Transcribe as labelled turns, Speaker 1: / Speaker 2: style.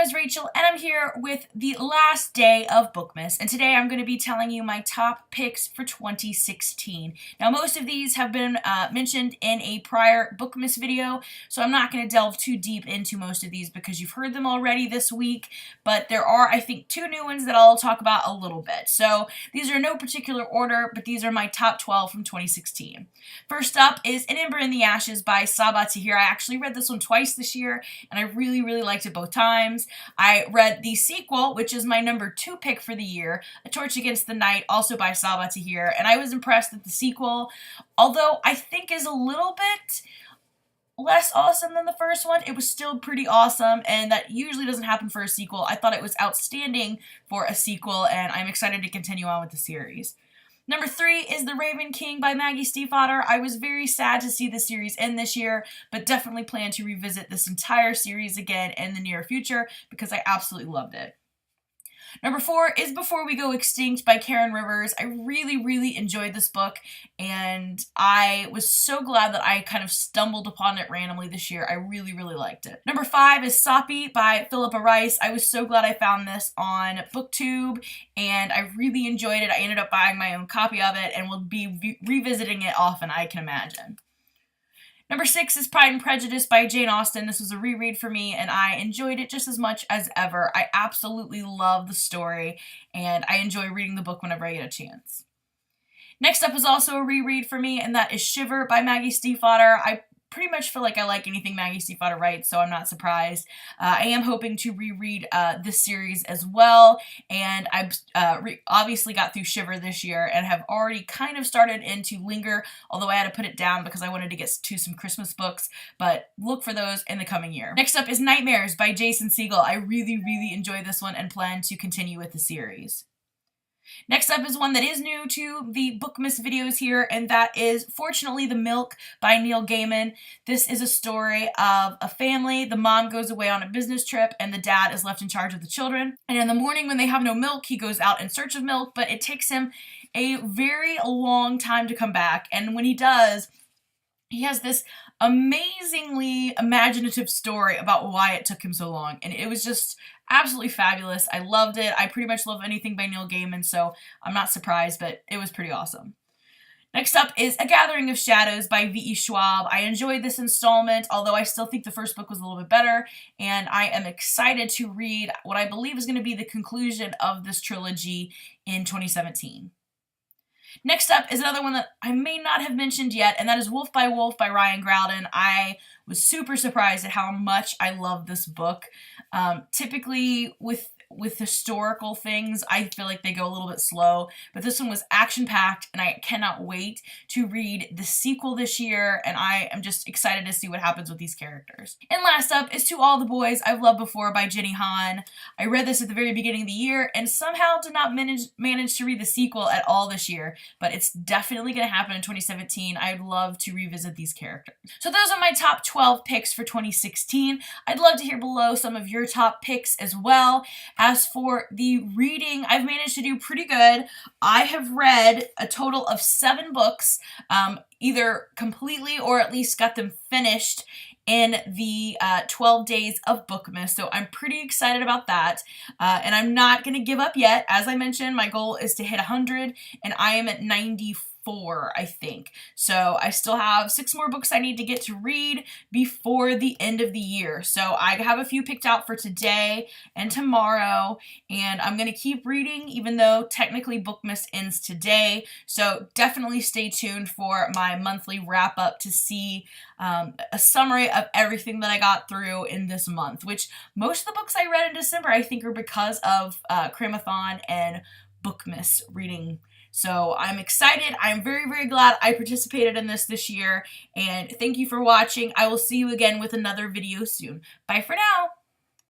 Speaker 1: is Rachel, and I'm here with the last day of Bookmas, and today I'm going to be telling you my top picks for 2016. Now, most of these have been mentioned in a prior Bookmas video, so I'm not going to delve too deep into most of these because you've heard them already this week, but there are, I think, two new ones that I'll talk about a little bit. So these are in no particular order, but these are my top 12 from 2016. First up is An Ember in the Ashes by Sabaa Tahir. I actually read this one twice this year, and I really liked it both times. I read the sequel, which is my number 2 pick for the year, A Torch Against the Night, also by Sabaa Tahir, and I was impressed that the sequel, although I think is a little bit less awesome than the first one, it was still pretty awesome, and that usually doesn't happen for a sequel. I thought it was outstanding for a sequel, and I'm excited to continue on with the series. Number 3 is The Raven King by Maggie Stiefvater. I was very sad to see the series end this year, but definitely plan to revisit this entire series again in the near future because I absolutely loved it. Number 4 is Before We Go Extinct by Karen Rivers. I really enjoyed this book, and I was so glad that I kind of stumbled upon it randomly this year. I really liked it. Number 5 is Soppy by Philippa Rice. I was so glad I found this on BookTube, and I really enjoyed it. I ended up buying my own copy of it and will be revisiting it often, I can imagine. Number 6 is Pride and Prejudice by Jane Austen. This was a reread for me, and I enjoyed it just as much as ever. I absolutely love the story, and I enjoy reading the book whenever I get a chance. Next up is also a reread for me, and that is Shiver by Maggie Stiefvater. I pretty much feel like I like anything Maggie Stiefvater writes, so I'm not surprised. I am hoping to reread this series as well, and I've obviously got through Shiver this year and have already kind of started into Linger, although I had to put it down because I wanted to get to some Christmas books, but look for those in the coming year. Next up is Nightmares by Jason Segel. I really enjoyed this one and plan to continue with the series. Next up is one that is new to the Bookmas videos here, and that is Fortunately the Milk by Neil Gaiman. This is a story of a family. The mom goes away on a business trip, and the dad is left in charge of the children. And in the morning when they have no milk, he goes out in search of milk, but it takes him a very long time to come back. And when he does, he has this amazingly imaginative story about why it took him so long, and it was just absolutely fabulous. I loved it. I pretty much love anything by Neil Gaiman, so I'm not surprised, but it was pretty awesome. Next up is A Gathering of Shadows by V.E. Schwab. I enjoyed this installment, although I still think the first book was a little bit better, and I am excited to read what I believe is going to be the conclusion of this trilogy in 2017. Next up is another one that I may not have mentioned yet, and that is Wolf by Ryan Growden. I was super surprised at how much I love this book. Typically with historical things, I feel like they go a little bit slow, but this one was action-packed, and I cannot wait to read the sequel this year, and I am just excited to see what happens with these characters. And last up is To All the Boys I've Loved Before by Jenny Han. I read this at the very beginning of the year, and somehow did not manage to read the sequel at all this year, but it's definitely going to happen in 2017. I'd love to revisit these characters. So those are my top 12 picks for 2016. I'd love to hear below some of your top picks as well. As for the reading, I've managed to do pretty good. I have read a total of 7 books, either completely or at least got them finished in the 12 days of Bookmas, so I'm pretty excited about that, and I'm not going to give up yet. As I mentioned, my goal is to hit 100, and I am at 94, I think. So I still have 6 more books I need to get to read before the end of the year. So I have a few picked out for today and tomorrow, and I'm going to keep reading even though technically Bookmas ends today. So definitely stay tuned for my monthly wrap up to see a summary of everything that I got through in this month, which most of the books I read in December I think are because of Cramathon and Bookmas reading. So I'm excited. I'm very glad I participated in this year, and thank you for watching. I will see you again with another video soon. Bye for now.